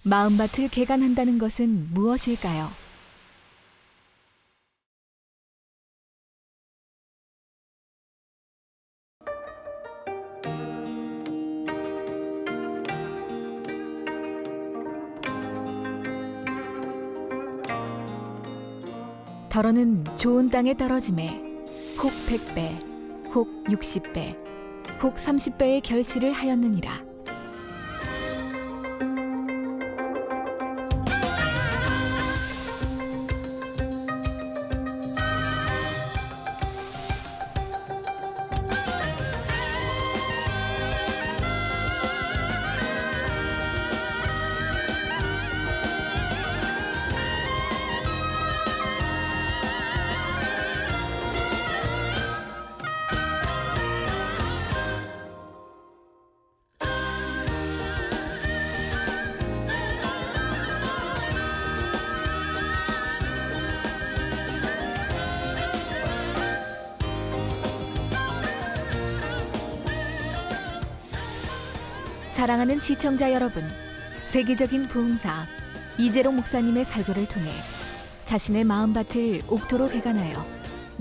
마음밭을 개간한다는 것은 무엇일까요? 더러는 좋은 땅에 떨어짐에 혹 100배, 혹 60배, 혹 30배의 결실을 하였느니라. 사랑하는 시청자 여러분, 세계적인 부흥사 이재롱 목사님의 설교를 통해 자신의 마음밭을 옥토로 개간하여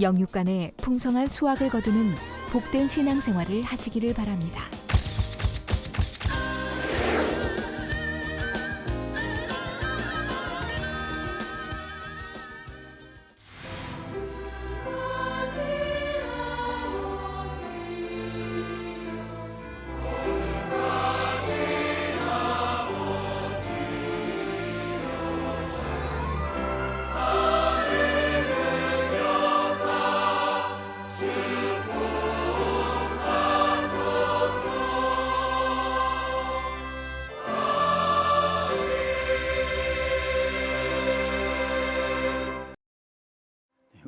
영육간에 풍성한 수확을 거두는 복된 신앙생활을 하시기를 바랍니다.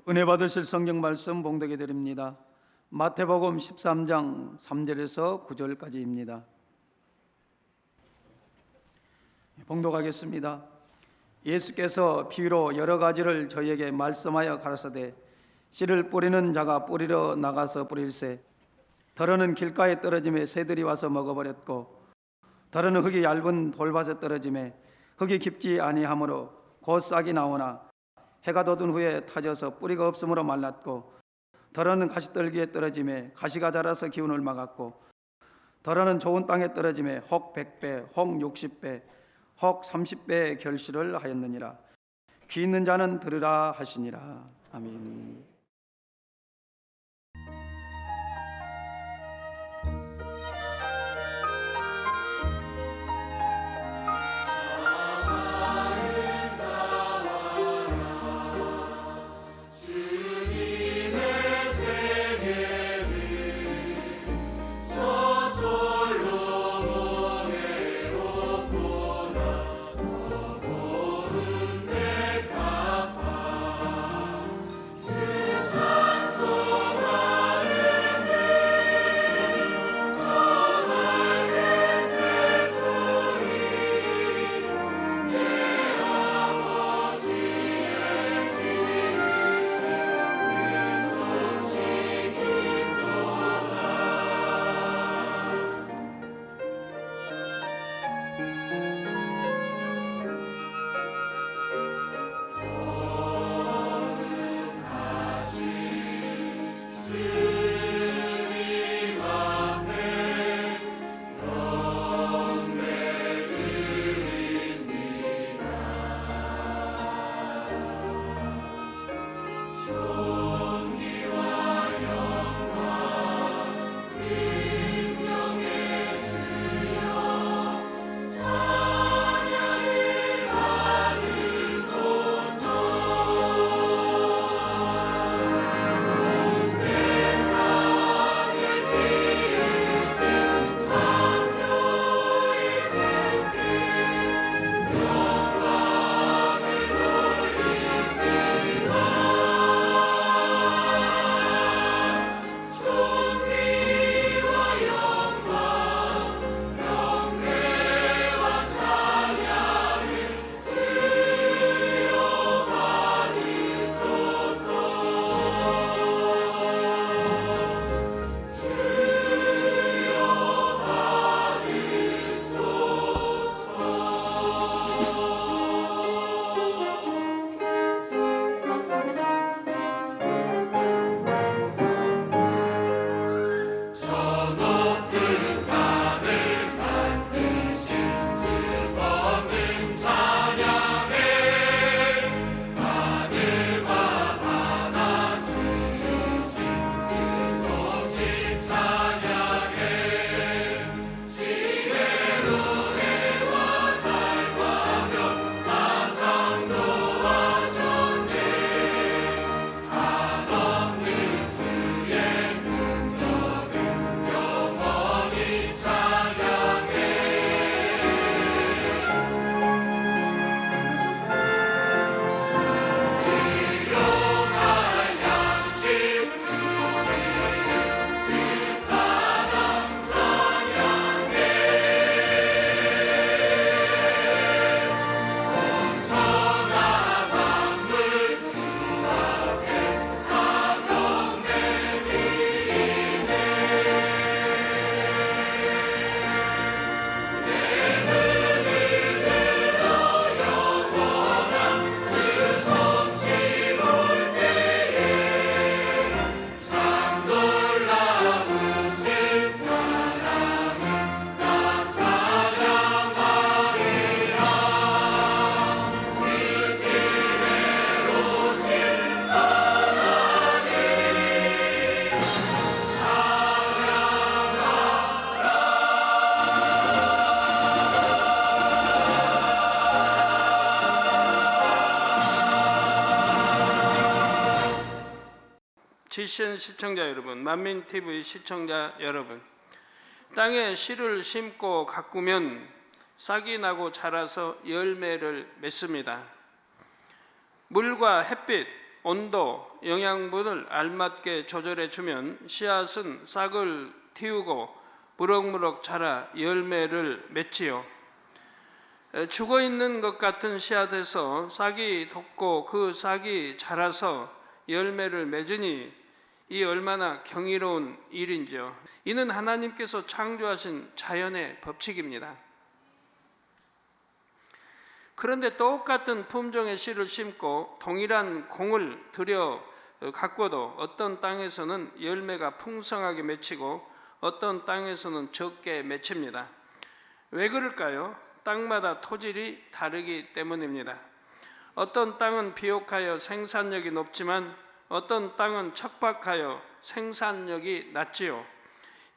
은혜 받으실 성경 말씀 봉독해 드립니다. 마태복음 13장 3절에서 9절까지입니다. 봉독하겠습니다. 예수께서 비유로 여러 가지를 저희에게 말씀하여 가라사대 씨를 뿌리는 자가 뿌리러 나가서 뿌릴새 더러는 길가에 떨어짐에 새들이 와서 먹어버렸고 더러는 흙이 얇은 돌밭에 떨어짐에 흙이 깊지 아니하므로 곧 싹이 나오나 해가 돋은 후에 타져서 뿌리가 없으므로 말랐고 더러는 가시떨기에 떨어짐에 가시가 자라서 기운을 막았고 더러는 좋은 땅에 떨어짐에 혹 100배, 혹 60배, 혹 30배의 결실을 하였느니라. 귀 있는 자는 들으라 하시니라. 아멘. 주 미션 시청자 여러분, 만민TV 시청자 여러분, 땅에 씨를 심고 가꾸면 싹이 나고 자라서 열매를 맺습니다. 물과 햇빛, 온도, 영양분을 알맞게 조절해 주면 씨앗은 싹을 틔우고 무럭무럭 자라 열매를 맺지요. 죽어있는 것 같은 씨앗에서 싹이 돋고 그 싹이 자라서 열매를 맺으니 이 얼마나 경이로운 일인지요. 이는 하나님께서 창조하신 자연의 법칙입니다. 그런데 똑같은 품종의 씨를 심고 동일한 공을 들여 가꿔도 어떤 땅에서는 열매가 풍성하게 맺히고 어떤 땅에서는 적게 맺힙니다. 왜 그럴까요? 땅마다 토질이 다르기 때문입니다. 어떤 땅은 비옥하여 생산력이 높지만 어떤 땅은 척박하여 생산력이 낮지요.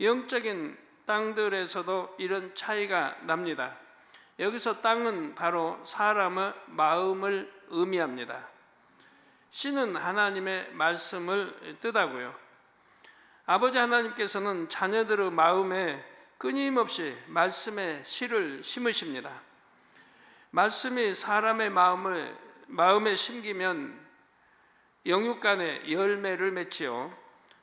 영적인 땅들에서도 이런 차이가 납니다. 여기서 땅은 바로 사람의 마음을 의미합니다. 씨는 하나님의 말씀을 뜻하고요. 아버지 하나님께서는 자녀들의 마음에 끊임없이 말씀의 씨를 심으십니다. 말씀이 사람의 마음에 심기면 영육간의 열매를 맺지요.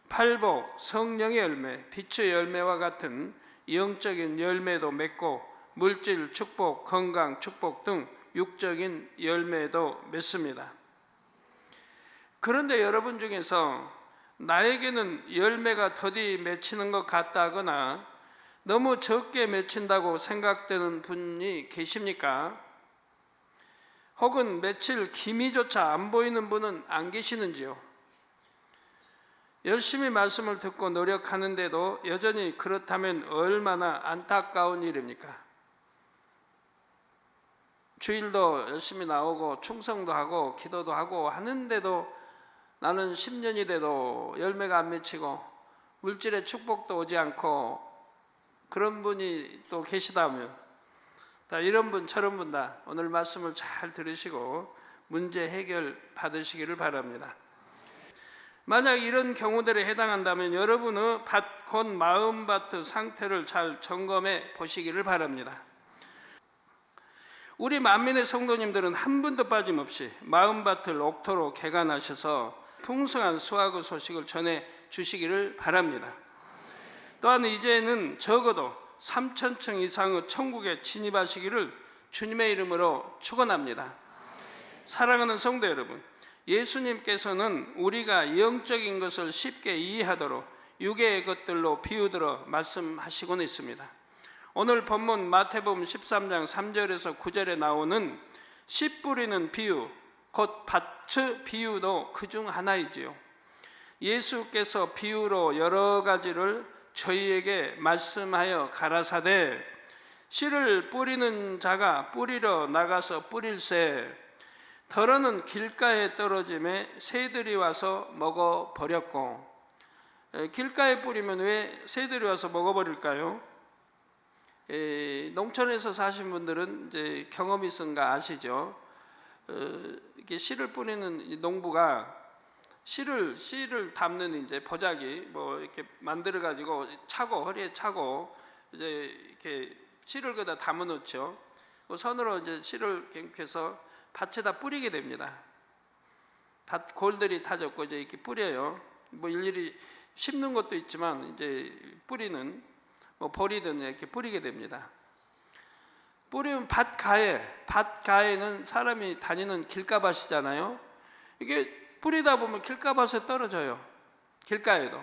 팔복, 성령의 열매, 빛의 열매와 같은 영적인 열매도 맺고 물질, 축복, 건강, 축복 등 육적인 열매도 맺습니다. 그런데 여러분 중에서 나에게는 열매가 더디 맺히는 것 같다거나 너무 적게 맺힌다고 생각되는 분이 계십니까? 혹은 맺힐 기미조차 안 보이는 분은 안 계시는지요? 열심히 말씀을 듣고 노력하는데도 여전히 그렇다면 얼마나 안타까운 일입니까? 주일도 열심히 나오고 충성도 하고 기도도 하고 하는데도 나는 10년이 돼도 열매가 안 맺히고 물질의 축복도 오지 않고 그런 분이 또 계시다면 다 이런 분 저런 분 다 오늘 말씀을 잘 들으시고 문제 해결 받으시기를 바랍니다. 만약 이런 경우들에 해당한다면 여러분의 밭, 곧 마음밭의 상태를 잘 점검해 보시기를 바랍니다. 우리 만민의 성도님들은 한 분도 빠짐없이 마음밭을 옥토로 개간하셔서 풍성한 수확의 소식을 전해 주시기를 바랍니다. 또한 이제는 적어도 3,000층 이상의 천국에 진입하시기를 주님의 이름으로 축원합니다. 사랑하는 성도 여러분, 예수님께서는 우리가 영적인 것을 쉽게 이해하도록 육의 것들로 비유들어 말씀하시곤 있습니다. 오늘 본문 마태복음 13장 3절에서 9절에 나오는 씨 뿌리는 비유, 곧 밭의 비유도 그중 하나이지요. 예수께서 비유로 여러 가지를 저희에게 말씀하여 가라사대 씨를 뿌리는 자가 뿌리러 나가서 뿌릴새 덜어는 길가에 떨어짐에 새들이 와서 먹어버렸고. 길가에 뿌리면 왜 새들이 와서 먹어버릴까요? 농촌에서 사신 분들은 이제 경험이 있은가 아시죠? 이렇게 씨를 뿌리는 농부가 씨를 담는 이제 보자기 뭐 이렇게 만들어 가지고 차고 허리에 차고 이제 이렇게 씨를 거기다 담아 놓죠. 손으로 이제 씨를 갱해서 밭에다 뿌리게 됩니다. 밭 골들이 타졌고 이제 이렇게 뿌려요. 뭐 일일이 심는 것도 있지만 이제 뿌리는 뭐 버리든 이렇게 뿌리게 됩니다. 뿌리면 밭가에는 사람이 다니는 길가밭이잖아요. 이게 뿌리다 보면 길가밭에 떨어져요. 길가에도.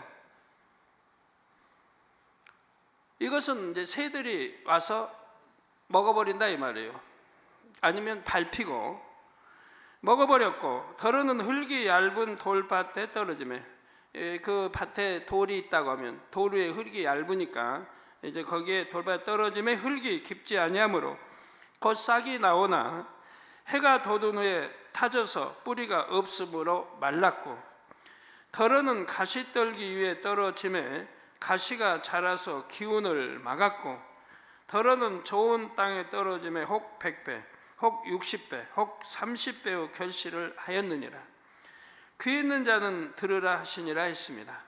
이것은 이제 새들이 와서 먹어버린다 이 말이에요. 아니면 밟히고 먹어버렸고, 덜어는 흙이 얇은 돌밭에 떨어지면 그 밭에 돌이 있다고 하면 돌 위에 흙이 얇으니까 이제 거기에 돌밭에 떨어짐에 흙이 깊지 아니하므로 곧 싹이 나오나 해가 돋은 후에 타져서 뿌리가 없으므로 말랐고, 덜어는 가시떨기 위에 떨어짐에 가시가 자라서 기운을 막았고, 덜어는 좋은 땅에 떨어짐에 혹 100배, 혹 60배, 혹 30배의 결실을 하였느니라. 귀 있는 자는 들으라 하시니라 했습니다.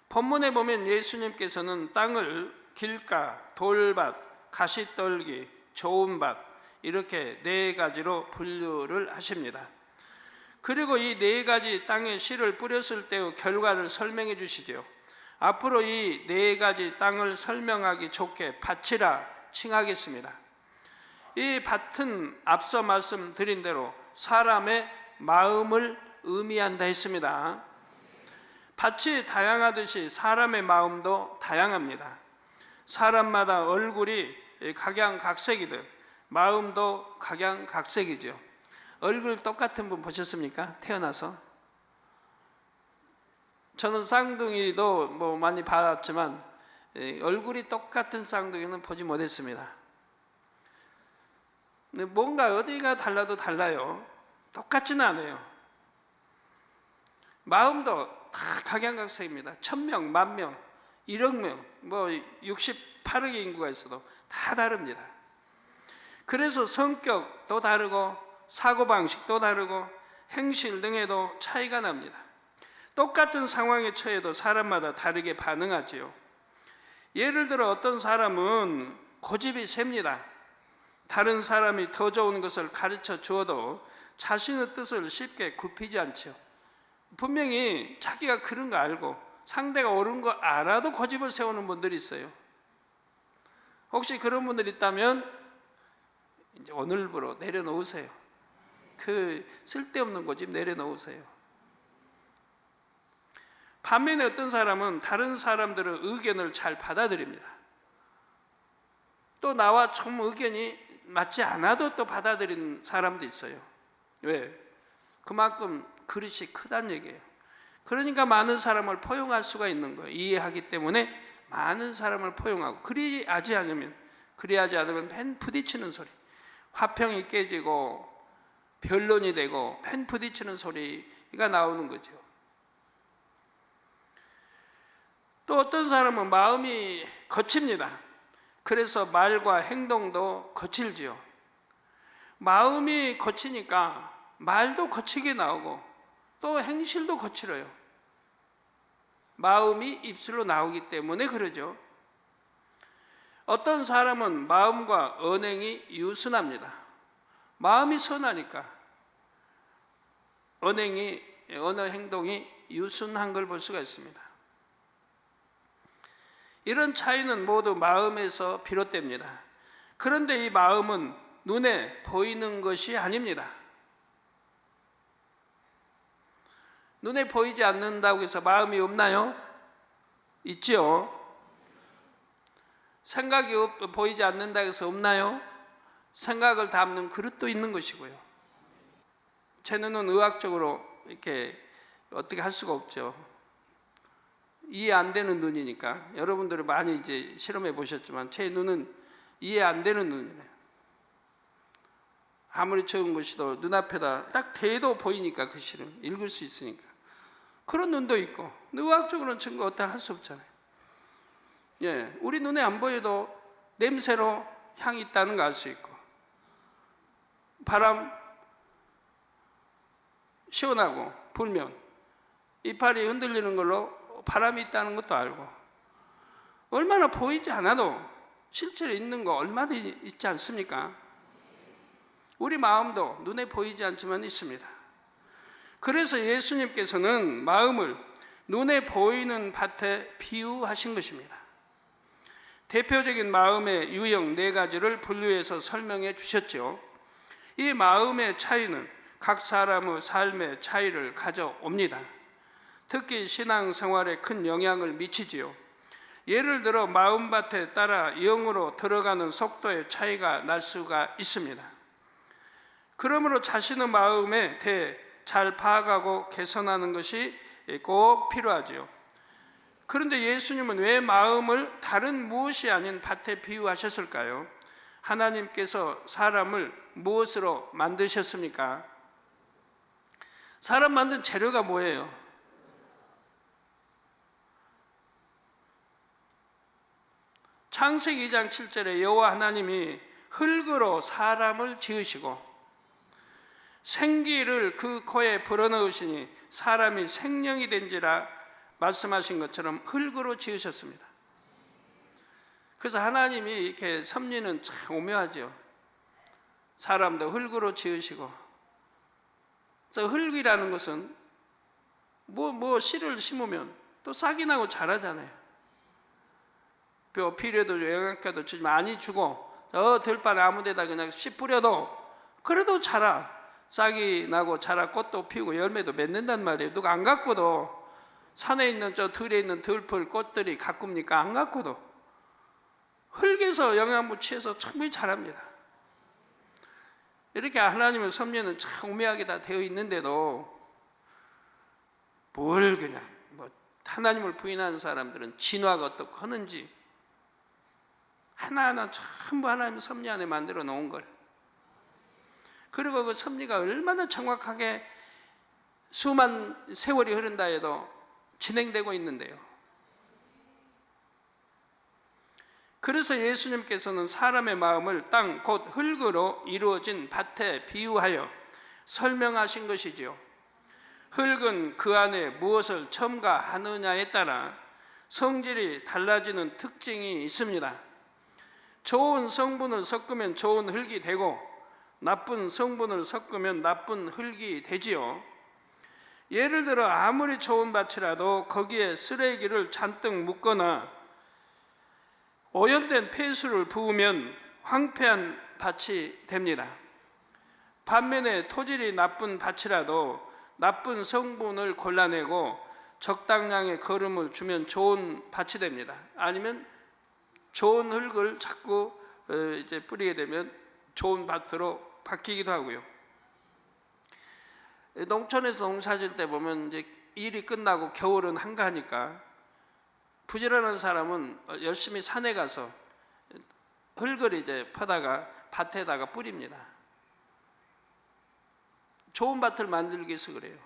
본문에 보면 예수님께서는 땅을 길가, 돌밭, 가시떨기, 좋은 밭 이렇게 네 가지로 분류를 하십니다. 그리고 이 네 가지 땅에 씨를 뿌렸을 때의 결과를 설명해 주시죠. 앞으로 이 네 가지 땅을 설명하기 좋게 밭이라 칭하겠습니다. 이 밭은 앞서 말씀드린 대로 사람의 마음을 의미한다 했습니다. 밭이 다양하듯이 사람의 마음도 다양합니다. 사람마다 얼굴이 각양각색이듯 마음도 각양각색이죠. 얼굴 똑같은 분 보셨습니까? 태어나서? 저는 쌍둥이도 뭐 많이 봤지만 얼굴이 똑같은 쌍둥이는 보지 못했습니다. 근데 뭔가 어디가 달라도 달라요. 똑같지는 않아요. 마음도 다 각양각색입니다. 1000명, 10,000명, 1억 명, 뭐 68억의 인구가 있어도 다 다릅니다. 그래서 성격도 다르고 사고방식도 다르고 행실 등에도 차이가 납니다. 똑같은 상황에 처해도 사람마다 다르게 반응하지요. 예를 들어 어떤 사람은 고집이 셉니다. 다른 사람이 더 좋은 것을 가르쳐 주어도 자신의 뜻을 쉽게 굽히지 않죠. 분명히 자기가 그런 거 알고 상대가 옳은 거 알아도 고집을 세우는 분들이 있어요. 혹시 그런 분들 있다면 이제 오늘부로 내려놓으세요. 그 쓸데없는 고집 내려놓으세요. 반면에 어떤 사람은 다른 사람들의 의견을 잘 받아들입니다. 또 나와 좀 의견이 맞지 않아도 또 받아들이는 사람도 있어요. 왜? 그만큼 그릇이 크다는 얘기예요. 그러니까 많은 사람을 포용할 수가 있는 거예요. 이해하기 때문에 많은 사람을 포용하고, 그리하지 않으면 펜 부딪히는 소리, 화평이 깨지고 변론이 되고 펜 부딪히는 소리가 나오는 거죠. 또 어떤 사람은 마음이 거칩니다. 그래서 말과 행동도 거칠지요. 마음이 거치니까 말도 거치게 나오고 또 행실도 거칠어요. 마음이 입술로 나오기 때문에 그러죠. 어떤 사람은 마음과 언행이 유순합니다. 마음이 선하니까 언어 행동이 유순한 걸 볼 수가 있습니다. 이런 차이는 모두 마음에서 비롯됩니다. 그런데 이 마음은 눈에 보이는 것이 아닙니다. 눈에 보이지 않는다고 해서 마음이 없나요? 있지요. 생각이 보이지 않는다고 해서 없나요? 생각을 담는 그릇도 있는 것이고요. 제 눈은 의학적으로 이렇게 어떻게 할 수가 없죠. 이해 안 되는 눈이니까. 여러분들은 많이 이제 실험해 보셨지만 제 눈은 이해 안 되는 눈이에요. 아무리 적은 것이도 눈앞에다 딱 대도 보이니까 그 실은 읽을 수 있으니까. 그런 눈도 있고, 의학적으로는 증거 어떻게 할 수 없잖아요. 예, 우리 눈에 안 보여도 냄새로 향이 있다는 거 알 수 있고, 바람 시원하고 불면 이파리 흔들리는 걸로 바람이 있다는 것도 알고, 얼마나 보이지 않아도 실제로 있는 거 얼마나 있지 않습니까? 우리 마음도 눈에 보이지 않지만 있습니다. 그래서 예수님께서는 마음을 눈에 보이는 밭에 비유하신 것입니다. 대표적인 마음의 유형 4가지를 분류해서 설명해 주셨죠. 이 마음의 차이는 각 사람의 삶의 차이를 가져옵니다. 특히 신앙생활에 큰 영향을 미치지요. 예를 들어 마음밭에 따라 영으로 들어가는 속도의 차이가 날 수가 있습니다. 그러므로 자신의 마음에 대해 잘 파악하고 개선하는 것이 꼭 필요하지요. 그런데 예수님은 왜 마음을 다른 무엇이 아닌 밭에 비유하셨을까요? 하나님께서 사람을 무엇으로 만드셨습니까? 사람 만든 재료가 뭐예요? 창세기 2장 7절에 여호와 하나님이 흙으로 사람을 지으시고 생기를 그 코에 불어넣으시니 사람이 생명이 된지라 말씀하신 것처럼 흙으로 지으셨습니다. 그래서 하나님이 이렇게 섭리는 참 오묘하죠. 사람도 흙으로 지으시고, 그래서 흙이라는 것은 뭐 씨를 심으면 또 싹이 나고 자라잖아요. 비료도 영양가도 많이 주고 들판 아무데다 그냥 씨 뿌려도 그래도 자라. 싹이 나고 자라 꽃도 피우고 열매도 맺는단 말이에요. 누가 안 가꾸도, 산에 있는 저 들에 있는 들풀 꽃들이 가꿉니까? 안 가꾸도 흙에서 영양분 취해서 충분히 자랍니다. 이렇게 하나님의 섭리는 참 오묘하게 다 되어 있는데도 뭘 그냥 하나님을 부인하는 사람들은 진화가 어떻고 하는지 하나하나 전부 하나님의 섭리 안에 만들어 놓은 걸, 그리고 그 섭리가 얼마나 정확하게 수만 세월이 흐른다 해도 진행되고 있는데요. 그래서 예수님께서는 사람의 마음을 땅 곧 흙으로 이루어진 밭에 비유하여 설명하신 것이지요. 흙은 그 안에 무엇을 첨가하느냐에 따라 성질이 달라지는 특징이 있습니다. 좋은 성분을 섞으면 좋은 흙이 되고 나쁜 성분을 섞으면 나쁜 흙이 되지요. 예를 들어 아무리 좋은 밭이라도 거기에 쓰레기를 잔뜩 묻거나 오염된 폐수를 부으면 황폐한 밭이 됩니다. 반면에 토질이 나쁜 밭이라도 나쁜 성분을 골라내고 적당량의 거름을 주면 좋은 밭이 됩니다. 아니면 좋은 흙을 자꾸 이제 뿌리게 되면 좋은 밭으로 바뀌기도 하고요. 농촌에서 농사질 때 보면 이제 일이 끝나고 겨울은 한가하니까 부지런한 사람은 열심히 산에 가서 흙을 이제 퍼다가 밭에다가 뿌립니다. 좋은 밭을 만들기 위해서 그래요.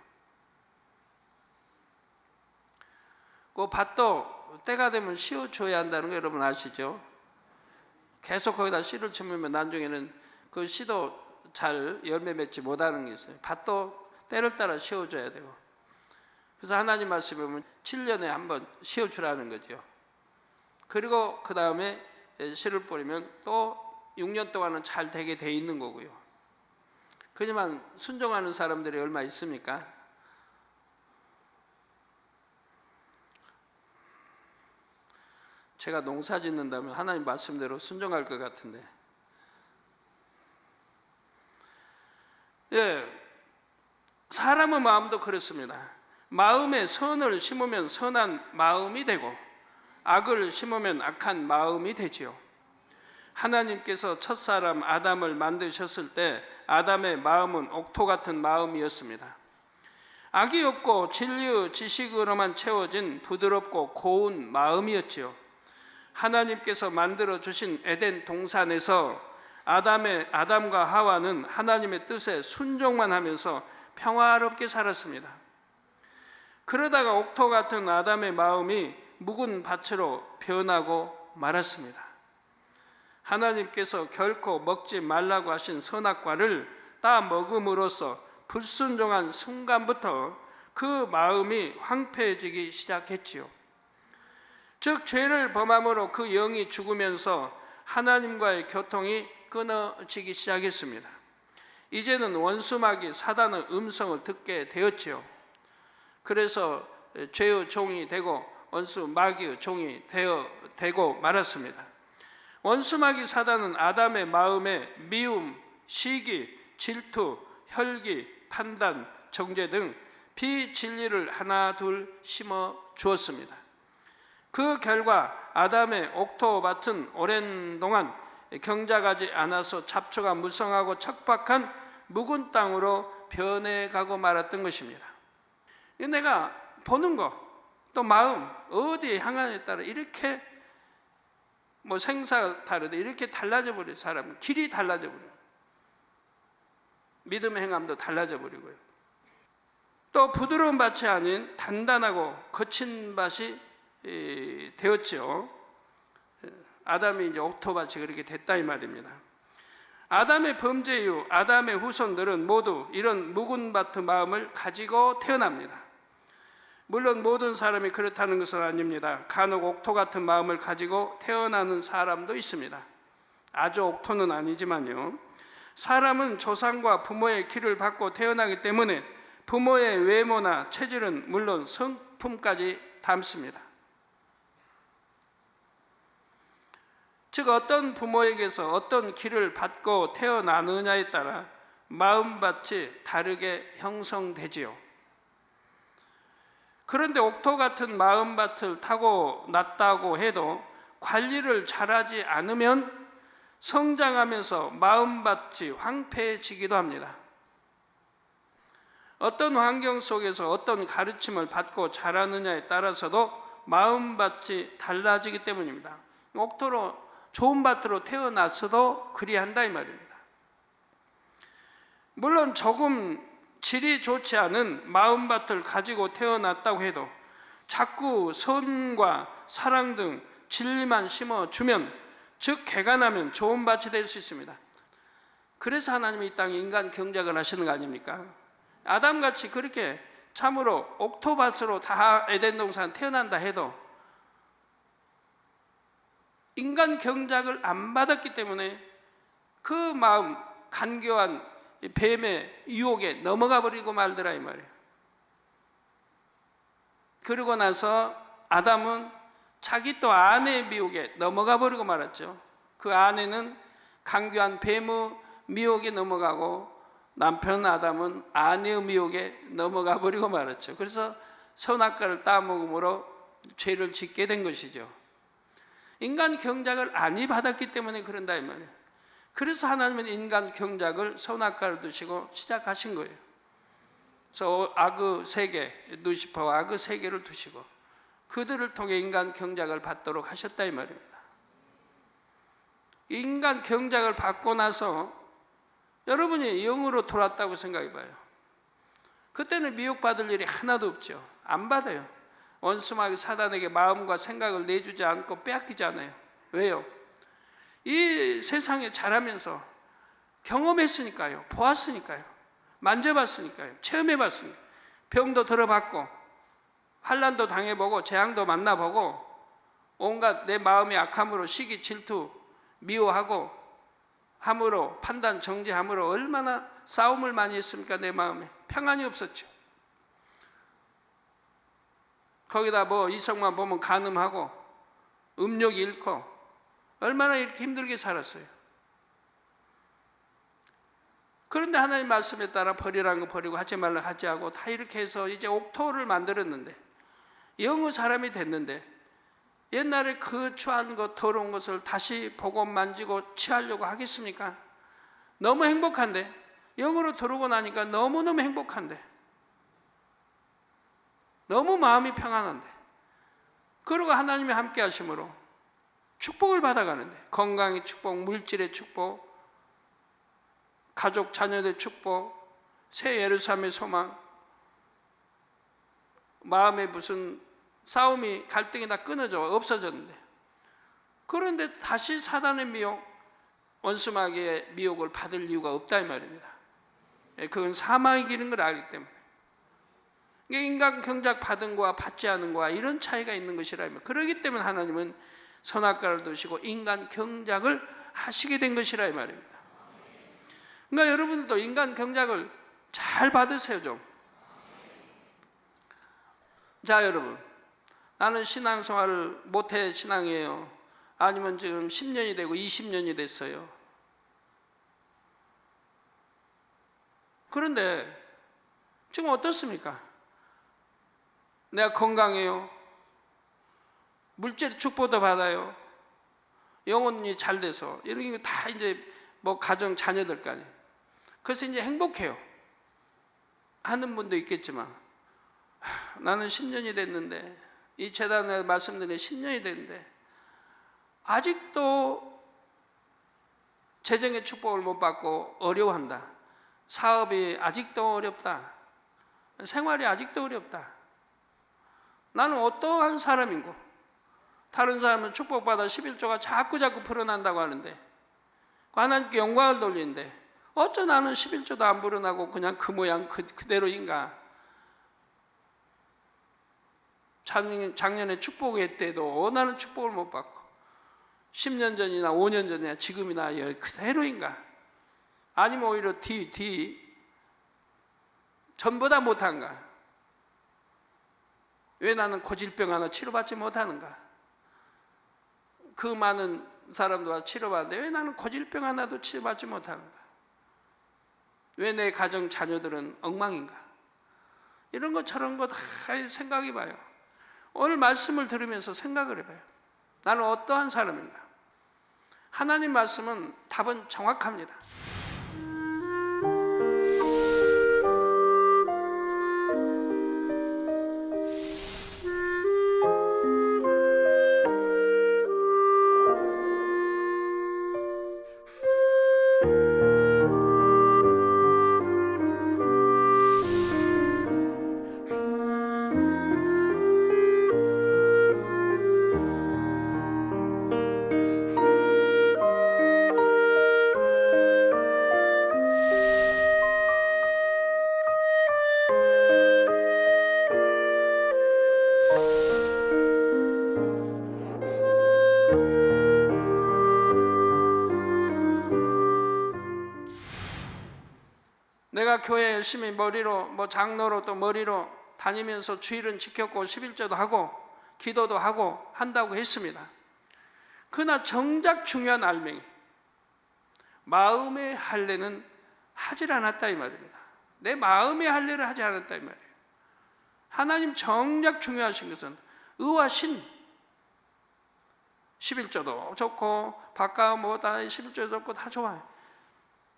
그 밭도 때가 되면 씌워줘야 한다는 거 여러분 아시죠? 계속 거기다 씨를 쳐면 나중에는 그 씨도 잘 열매 맺지 못하는 게 있어요. 밭도 때를 따라 씌워줘야 되고. 그래서 하나님 말씀에 보면 7년에 한 번 씌워주라는 거죠. 그리고 그 다음에 씨를 뿌리면 또 6년 동안은 잘 되게 돼 있는 거고요. 그지만 순종하는 사람들이 얼마 있습니까? 제가 농사 짓는다면 하나님 말씀대로 순종할 것 같은데, 사람의 마음도 그렇습니다. 마음에 선을 심으면 선한 마음이 되고 악을 심으면 악한 마음이 되지요. 하나님께서 첫사람 아담을 만드셨을 때 아담의 마음은 옥토 같은 마음이었습니다. 악이 없고 진리의 지식으로만 채워진 부드럽고 고운 마음이었지요. 하나님께서 만들어 주신 에덴 동산에서 아담과 하와는 하나님의 뜻에 순종만 하면서 평화롭게 살았습니다. 그러다가 옥토 같은 아담의 마음이 묵은 밭으로 변하고 말았습니다. 하나님께서 결코 먹지 말라고 하신 선악과를 따 먹음으로써 불순종한 순간부터 그 마음이 황폐해지기 시작했지요. 즉 죄를 범함으로 그 영이 죽으면서 하나님과의 교통이 끊어지기 시작했습니다. 이제는 원수마귀 사단의 음성을 듣게 되었지요. 그래서 죄의 종이 되고 원수 마귀의 종이 되고 말았습니다. 원수 마귀 사단은 아담의 마음에 미움, 시기, 질투, 혈기, 판단, 정죄 등 비진리를 하나 둘 심어 주었습니다. 그 결과 아담의 옥토밭은 오랜 동안 경작하지 않아서 잡초가 무성하고 척박한 묵은 땅으로 변해가고 말았던 것입니다. 내가 보는 거, 또 마음, 어디에 향하느냐에 따라 이렇게 생사가 다르다 이렇게 달라져 버려요. 사람은 길이 달라져 버려요. 믿음의 행함도 달라져 버리고요. 또 부드러운 밭이 아닌 단단하고 거친 밭이 되었죠. 아담이 이제 옥토밭이 그렇게 됐다 이 말입니다. 아담의 범죄 이후 아담의 후손들은 모두 이런 묵은바트 마음을 가지고 태어납니다. 물론 모든 사람이 그렇다는 것은 아닙니다. 간혹 옥토 같은 마음을 가지고 태어나는 사람도 있습니다. 아주 옥토는 아니지만요. 사람은 조상과 부모의 기를 받고 태어나기 때문에 부모의 외모나 체질은 물론 성품까지 닮습니다. 즉 어떤 부모에게서 어떤 기를 받고 태어나느냐에 따라 마음밭이 다르게 형성되지요. 그런데 옥토 같은 마음밭을 타고 났다고 해도 관리를 잘하지 않으면 성장하면서 마음밭이 황폐해지기도 합니다. 어떤 환경 속에서 어떤 가르침을 받고 자라느냐에 따라서도 마음밭이 달라지기 때문입니다. 옥토로 좋은 밭으로 태어났어도 그리한다 이 말입니다. 물론 조금 질이 좋지 않은 마음밭을 가지고 태어났다고 해도 자꾸 선과 사랑 등 진리만 심어주면, 즉 개간하면 좋은 밭이 될 수 있습니다. 그래서 하나님이 이 땅에 인간 경작을 하시는 거 아닙니까? 아담같이 그렇게 참으로 옥토밭으로 다 에덴 동산 태어난다 해도 인간 경작을 안 받았기 때문에 그 마음 간교한 뱀의 유혹에 넘어가 버리고 말더라 이 말이에요. 그러고 나서 아담은 자기 또 아내의 미혹에 넘어가 버리고 말았죠. 그 아내는 간교한 뱀의 미혹에 넘어가고 남편 아담은 아내의 미혹에 넘어가 버리고 말았죠. 그래서 선악과를 따먹음으로 죄를 짓게 된 것이죠. 인간 경작을 안이 받았기 때문에 그런다 이 말이에요. 그래서 하나님은 인간 경작을 선악과를 두시고 시작하신 거예요. 그래서 악의 세계, 루시퍼와 악의 세계를 두시고 그들을 통해 인간 경작을 받도록 하셨다 이 말입니다. 인간 경작을 받고 나서 여러분이 영으로 돌아왔다고 생각해 봐요. 그때는 미혹받을 일이 하나도 없죠. 안 받아요. 원수마귀 사단에게 마음과 생각을 내주지 않고 빼앗기지 않아요. 왜요? 이 세상에 자라면서 경험했으니까요. 보았으니까요. 만져봤으니까요. 체험해봤으니까요. 병도 들어봤고 환난도 당해보고 재앙도 만나보고 온갖 내 마음의 악함으로 시기 질투 미워하고 함으로 판단 정죄함으로 얼마나 싸움을 많이 했습니까? 내 마음에 평안이 없었죠. 거기다 뭐 이성만 보면 간음하고 음욕이 잃고 얼마나 이렇게 힘들게 살았어요. 그런데 하나님 말씀에 따라 버리라는 거 버리고 하지 말라 하지 하고 다 이렇게 해서 이제 옥토를 만들었는데 영의 사람이 됐는데 옛날에 그 추한 것 더러운 것을 다시 보고 만지고 취하려고 하겠습니까? 너무 행복한데 영으로 들어오고 나니까 너무너무 행복한데 너무 마음이 평안한데 그러고 하나님이 함께 하심으로 축복을 받아가는데 건강의 축복, 물질의 축복, 가족 자녀의 축복, 새 예루살렘의 소망, 마음에 무슨 싸움이 갈등이 다 끊어져 없어졌는데 그런데 다시 사단의 미혹, 원수마귀의 미혹을 받을 이유가 없다 이 말입니다. 그건 사망이 기는 걸 알기 때문에 인간 경작 받은 거와 받지 않은 거와 이런 차이가 있는 것이라면 그러기 때문에 하나님은 선악과를 두시고 인간 경작을 하시게 된 것이라 이 말입니다. 그러니까 여러분들도 인간 경작을 잘 받으세요 좀. 자 여러분, 나는 신앙생활을 못해 신앙이에요. 아니면 지금 10년이 되고 20년이 됐어요. 그런데 지금 어떻습니까? 내가 건강해요. 물질 축복도 받아요. 영혼이 잘 돼서 이런 게 다 이제 뭐 가정 자녀들까지. 그래서 이제 행복해요. 하는 분도 있겠지만 나는 10년이 됐는데 이 재단에 말씀드린 10년이 됐는데 아직도 재정의 축복을 못 받고 어려워한다. 사업이 아직도 어렵다. 생활이 아직도 어렵다. 나는 어떠한 사람인고 다른 사람은 축복받아 11조가 자꾸 풀어난다고 하는데 하나님께 영광을 돌리는데 어쩌 나는 11조도 안 불어나고 그냥 그 모양 그대로인가? 작년에 축복회 때도 나는 축복을 못 받고 10년 전이나 5년 전이나 지금이나 그대로인가? 아니면 오히려 전보다 못한가? 왜 나는 고질병 하나 치료받지 못하는가? 그 많은 사람들과 치료받는데 왜 나는 고질병 하나도 치료받지 못하는가? 왜 내 가정 자녀들은 엉망인가? 이런 거 저런 거 다 생각해봐요. 오늘 말씀을 들으면서 생각을 해봐요. 나는 어떠한 사람인가? 하나님 말씀은 답은 정확합니다. 내가 교회 열심히 머리로 장로로 또 머리로 다니면서 주일은 지켰고 11조도 하고 기도도 하고 한다고 했습니다. 그러나 정작 중요한 알맹이 마음의 할례는 하질 않았다 이 말입니다. 내 마음의 할례를 하지 않았다 이 말이에요. 하나님 정작 중요하신 것은 의와 신 11조도 좋고 바깥 뭐다 11조도 좋고 다 좋아요.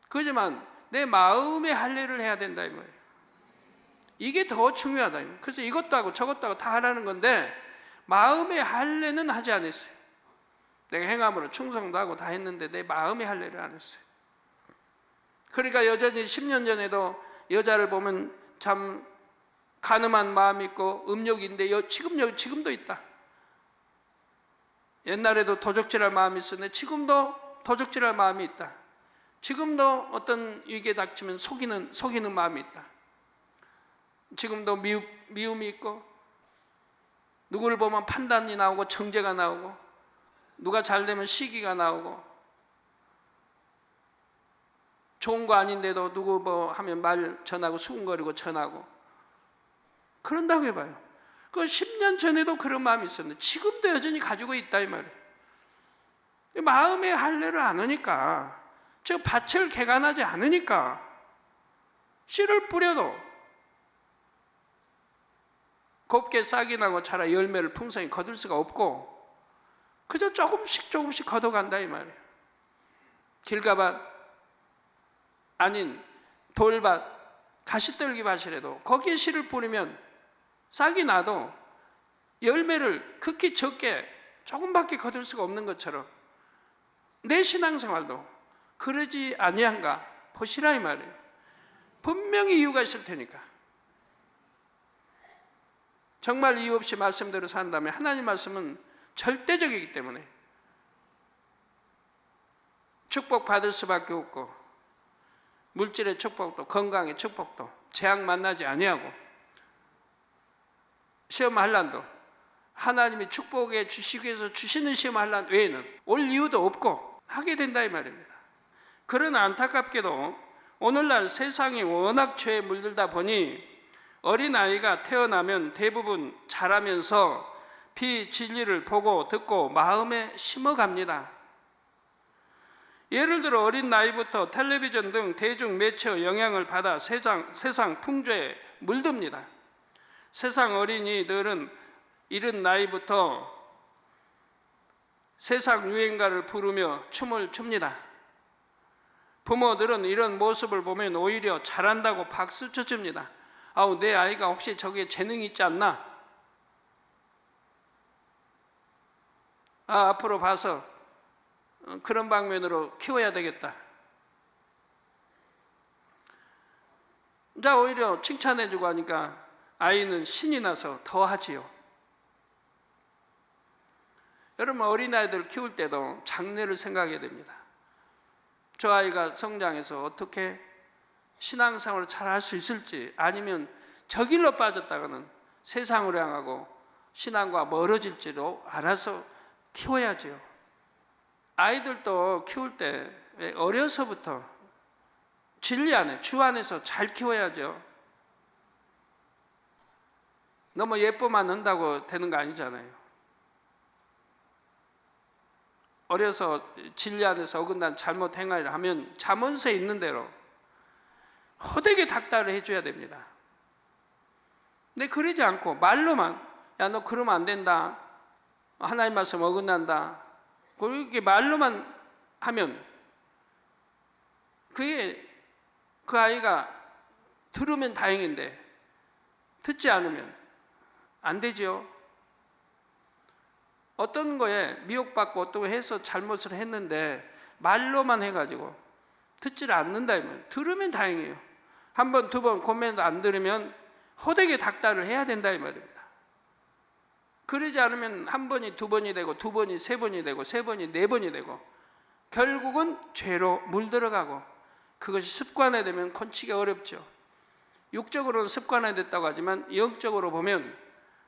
그렇지만 내 마음의 할례를 해야 된다 이 말이에요. 이게 더 중요하다. 그래서 이것도 하고 저것도 하고 다 하라는 건데 마음의 할례는 하지 않았어요. 내가 행함으로 충성도 하고 다 했는데 내 마음의 할례를 안 했어요. 그러니까 여전히 10년 전에도 여자를 보면 참 간음한 마음이 있고 음욕인데 지금도 있다. 옛날에도 도적질할 마음이 있었는데 지금도 도적질할 마음이 있다. 지금도 어떤 위기에 닥치면 속이는 마음이 있다. 지금도 미움이 있고 누구를 보면 판단이 나오고 정죄가 나오고 누가 잘 되면 시기가 나오고 좋은 거 아닌데도 누구 뭐 하면 말 전하고 수군거리고 전하고 그런다고 해봐요. 그 10년 전에도 그런 마음이 있었는데 지금도 여전히 가지고 있다 이 말이에요. 마음의 할례를 안 하니까 즉 밭을 개간하지 않으니까 씨를 뿌려도 곱게 싹이 나고 자라 열매를 풍성히 거둘 수가 없고 그저 조금씩 걷어간다 이 말이에요. 길가밭 아닌 돌밭 가시떨기 밭이라도 거기에 씨를 뿌리면 싹이 나도 열매를 극히 적게 조금밖에 거둘 수가 없는 것처럼 내 신앙생활도 그러지 아니한가 보시라 이 말이에요. 분명히 이유가 있을 테니까. 정말 이유 없이 말씀대로 산다면 하나님 말씀은 절대적이기 때문에 축복받을 수밖에 없고 물질의 축복도 건강의 축복도 재앙 만나지 아니하고 시험 환난도 하나님이 축복해 주시기 위해서 주시는 시험 환난 외에는 올 이유도 없고 하게 된다 이 말입니다. 그러나 안타깝게도 오늘날 세상이 워낙 죄에 물들다 보니 어린아이가 태어나면 대부분 자라면서 비진리를 보고 듣고 마음에 심어갑니다. 예를 들어 어린 나이부터 텔레비전 등 대중 매체의 영향을 받아 세상 풍조에 물듭니다. 세상 어린이들은 이른 나이부터 세상 유행가를 부르며 춤을 춥니다. 부모들은 이런 모습을 보면 오히려 잘한다고 박수 쳐줍니다. 아우 내 아이가 혹시 저기에 재능이 있지 않나? 앞으로 봐서 그런 방면으로 키워야 되겠다. 자 오히려 칭찬해주고 하니까 아이는 신이 나서 더 하지요. 여러분 어린아이들 키울 때도 장래를 생각해야 됩니다. 저 아이가 성장해서 어떻게 신앙생활을 잘 할 수 있을지, 아니면 저 길로 빠졌다가는 세상으로 향하고 신앙과 멀어질지도 알아서 키워야죠. 아이들도 키울 때 어려서부터 진리 안에, 주 안에서 잘 키워야죠. 너무 예뻐만 한다고 되는 거 아니잖아요. 어려서 진리 안에서 어긋난 잘못 행위를 하면 잠언서에 있는 대로 호되게 닥달을 해줘야 됩니다. 근데 그러지 않고 말로만, 야 너 그러면 안 된다, 하나님 말씀 어긋난다, 그렇게 말로만 하면 그게 그 아이가 들으면 다행인데 듣지 않으면 안 되죠. 어떤 거에 미혹받고 어떤 거 해서 잘못을 했는데 말로만 해가지고 듣지를 않는다, 들으면 다행이에요. 한 번, 두 번 고민도 안 들으면 호되게 닥달을 해야 된다 이 말입니다. 그러지 않으면 한 번이 두 번이 되고, 두 번이 세 번이 되고, 세 번이 네 번이 되고, 결국은 죄로 물들어가고, 그것이 습관화되면 건치기 어렵죠. 육적으로는 습관화됐다고 하지만 영적으로 보면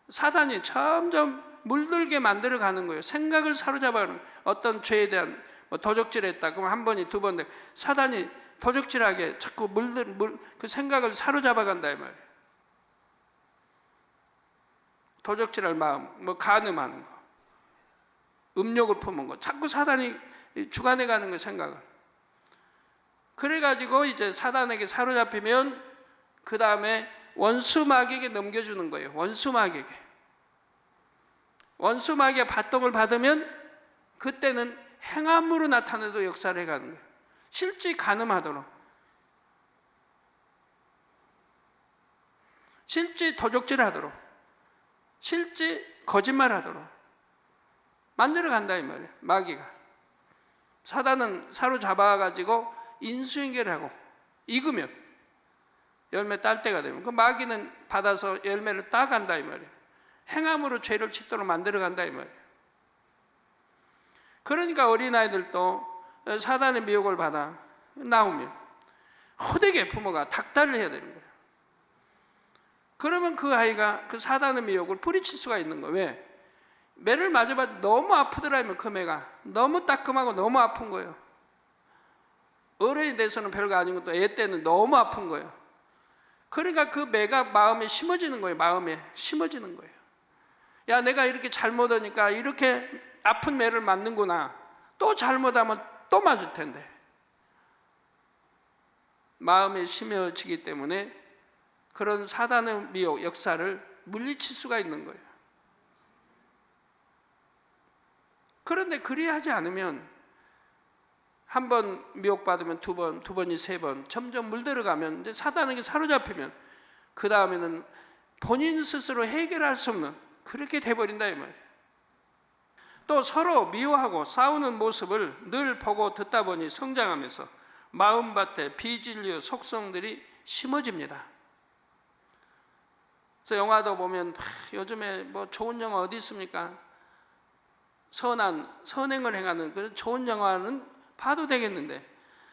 사단이 점점 물들게 만들어가는 거예요. 생각을 사로잡아가는, 어떤 죄에 대한 도적질했다 그럼 한 번이 두 번 되고, 사단이 도적질하게 자꾸 그 생각을 사로잡아간다 이 말이에요. 도적질할 마음, 간음하는 거, 음욕을 품은 거, 자꾸 사단이 주관해가는 거 생각을. 그래가지고 이제 사단에게 사로잡히면 그 다음에 원수 마귀에게 넘겨주는 거예요. 원수 마귀에게. 원수 마귀의 받동을 받으면 그때는 행함으로 나타내도 역사를 해가는 거예요. 실제 간음하도록, 실제 도적질하도록, 실제 거짓말하도록 만들어 간다 이 말이에요. 마귀가. 사단은 사로잡아가지고 인수인계를 하고 익으면 열매 딸 때가 되면 그 마귀는 받아서 열매를 따간다 이 말이에요. 행함으로 죄를 짓도록 만들어 간다 이 말이에요. 그러니까 어린아이들도 사단의 미혹을 받아 나오면 호되게 부모가 닥달을 해야 되는 거예요. 그러면 그 아이가 그 사단의 미혹을 뿌리칠 수가 있는 거예요. 왜? 매를 맞아봐 너무 아프더라면 그 매가 너무 따끔하고 너무 아픈 거예요. 어른이 돼서는 별거 아닌 것도 애 때는 너무 아픈 거예요. 그러니까 그 매가 마음에 심어지는 거예요. 마음에 심어지는 거예요. 야, 내가 이렇게 잘못하니까 이렇게 아픈 매를 맞는구나. 또 잘못하면 또 맞을 텐데. 마음에 심어지기 때문에 그런 사단의 미혹 역사를 물리칠 수가 있는 거예요. 그런데 그리하지 않으면 한 번 미혹받으면 두 번, 두 번이 세 번, 점점 물들어가면 이제 사단에게 사로잡히면 그 다음에는 본인 스스로 해결할 수 없는 그렇게 돼버린다 이 말이에요. 또 서로 미워하고 싸우는 모습을 늘 보고 듣다 보니 성장하면서 마음밭에 비진리의 속성들이 심어집니다. 그래서 영화도 보면 요즘에 뭐 좋은 영화 어디 있습니까? 선행을 행하는 그 좋은 영화는 봐도 되겠는데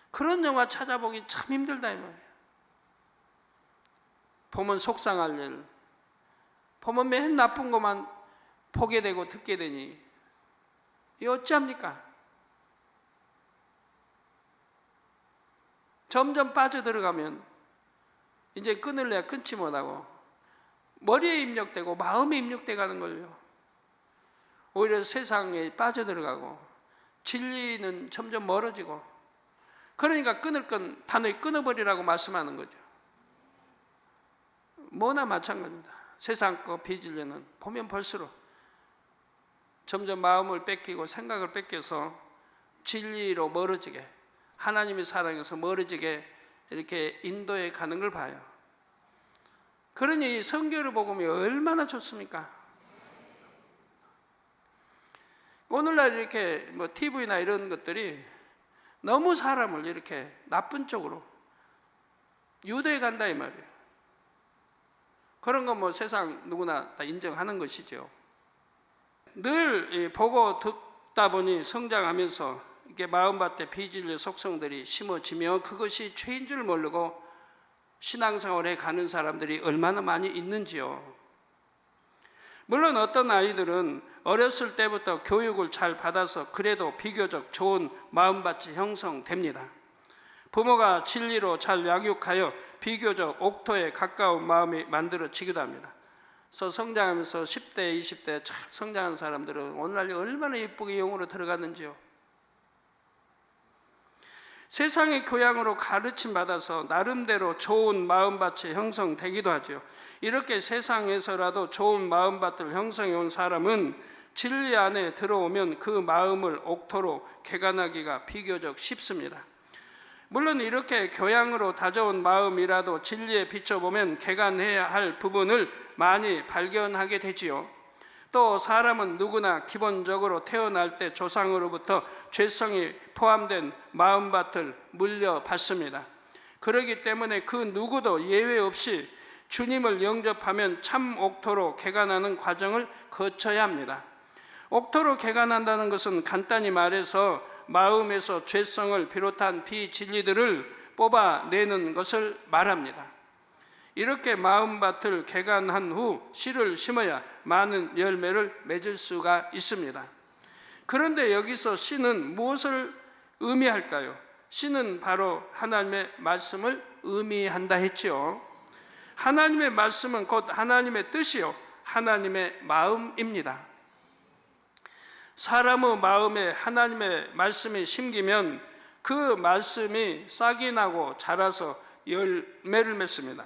그런 영화 찾아보기 참 힘들다 이 말이에요. 보면 속상할 일, 보면 맨 나쁜 것만 보게 되고 듣게 되니 이 어찌합니까? 점점 빠져들어가면 이제 끊을래야 끊지 못하고 머리에 입력되고 마음에 입력돼 가는 걸요. 오히려 세상에 빠져들어가고 진리는 점점 멀어지고, 그러니까 끊을 건 단호히 끊어버리라고 말씀하는 거죠. 뭐나 마찬가지입니다. 세상 거 비진리는 보면 볼수록 점점 마음을 뺏기고 생각을 뺏겨서 진리로 멀어지게, 하나님의 사랑에서 멀어지게 이렇게 인도해 가는 걸 봐요. 그러니 성경을 보면 얼마나 좋습니까? 오늘날 이렇게 뭐 TV나 이런 것들이 너무 사람을 이렇게 나쁜 쪽으로 유도해 간다 이 말이에요. 그런 건 뭐 세상 누구나 다 인정하는 것이죠. 늘 보고 듣다 보니 성장하면서 이렇게 마음밭에 비진리의 속성들이 심어지면 그것이 죄인 줄 모르고 신앙생활에 가는 사람들이 얼마나 많이 있는지요. 물론 어떤 아이들은 어렸을 때부터 교육을 잘 받아서 그래도 비교적 좋은 마음밭이 형성됩니다. 부모가 진리로 잘 양육하여 비교적 옥토에 가까운 마음이 만들어지기도 합니다. 그래서 성장하면서 10대, 20대 잘 성장한 사람들은 오늘날 얼마나 예쁘게 영으로 들어갔는지요. 세상의 교양으로 가르침 받아서 나름대로 좋은 마음밭이 형성되기도 하죠. 이렇게 세상에서라도 좋은 마음밭을 형성해 온 사람은 진리 안에 들어오면 그 마음을 옥토로 개간하기가 비교적 쉽습니다. 물론 이렇게 교양으로 다져온 마음이라도 진리에 비춰보면 개간해야 할 부분을 많이 발견하게 되지요. 또 사람은 누구나 기본적으로 태어날 때 조상으로부터 죄성이 포함된 마음밭을 물려받습니다. 그렇기 때문에 그 누구도 예외 없이 주님을 영접하면 참 옥토로 개간하는 과정을 거쳐야 합니다. 옥토로 개간한다는 것은 간단히 말해서 마음에서 죄성을 비롯한 비진리들을 뽑아내는 것을 말합니다. 이렇게 마음밭을 개간한 후 씨를 심어야 많은 열매를 맺을 수가 있습니다. 그런데 여기서 씨는 무엇을 의미할까요? 씨는 바로 하나님의 말씀을 의미한다 했지요. 하나님의 말씀은 곧 하나님의 뜻이요 하나님의 마음입니다. 사람의 마음에 하나님의 말씀이 심기면 그 말씀이 싹이 나고 자라서 열매를 맺습니다.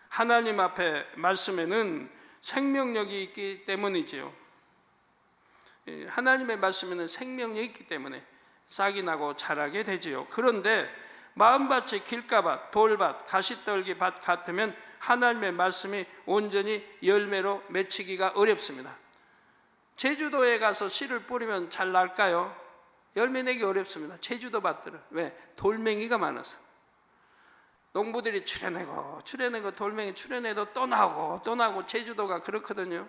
하나님 앞에 말씀에는 생명력이 있기 때문이지요. 하나님의 말씀에는 생명력이 있기 때문에 싹이 나고 자라게 되지요. 그런데 마음밭이 길가밭, 돌밭, 가시떨기밭 같으면 하나님의 말씀이 온전히 열매로 맺히기가 어렵습니다. 제주도에 가서 씨를 뿌리면 잘 날까요? 열매 내기 어렵습니다. 제주도 밭들은. 왜? 돌멩이가 많아서. 농부들이 출해내고 돌멩이 출해내도 또 나고 제주도가 그렇거든요.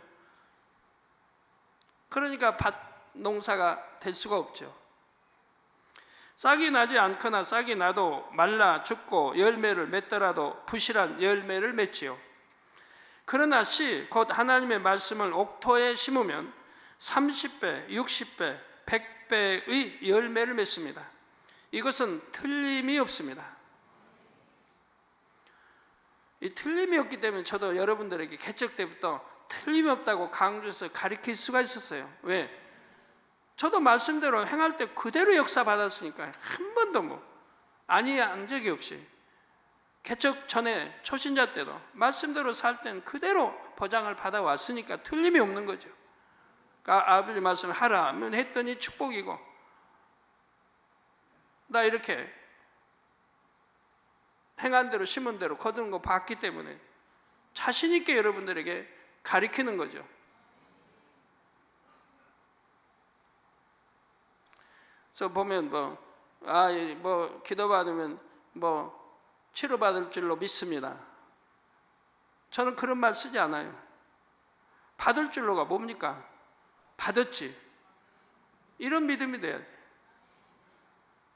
그러니까 밭 농사가 될 수가 없죠. 싹이 나지 않거나 싹이 나도 말라 죽고 열매를 맺더라도 부실한 열매를 맺지요. 그러나 씨, 곧 하나님의 말씀을 옥토에 심으면 30배, 60배, 100배의 열매를 맺습니다. 이것은 틀림이 없습니다. 이 틀림이 없기 때문에 저도 여러분들에게 개척 때부터 틀림이 없다고 강조해서 가르칠 수가 있었어요. 왜? 저도 말씀대로 행할 때 그대로 역사 받았으니까 한 번도 아니한 적이 없이 개척 전에 초신자 때도 말씀대로 살 때는 그대로 보장을 받아왔으니까 틀림이 없는 거죠. 그러니까 아버지 말씀을 하라 하면 했더니 축복이고 나 이렇게 행한 대로 심은 대로 거두는 거 봤기 때문에 자신 있게 여러분들에게 가르치는 거죠. 그래서 보면 기도 받으면 치료 받을 줄로 믿습니다. 저는 그런 말 쓰지 않아요. 받을 줄로가 뭡니까? 받았지. 이런 믿음이 돼야 돼.